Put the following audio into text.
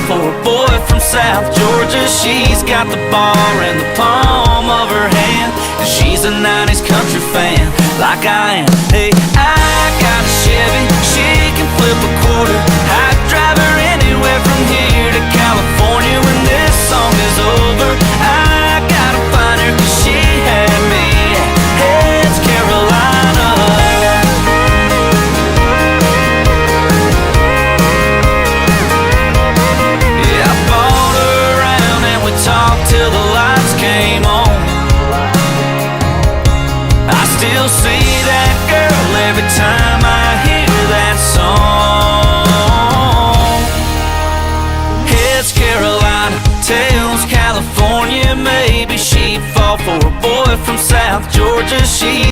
for a boy from South Georgia. She's got the bar in the palm of her hand, and she's a 90s country fan like I am. Hey, I got a Chevy, she can flip a quarter. I'd drive her anywhere from here to California. When this song is over, I gotta find her, 'cause she had me at Heads Carolina. Yeah, I bought her around and we talked till the lights came on. I still see that girl every time I hear that song. Heads Carolina, tails California. Maybe she'd fall for a boy from South Georgia. She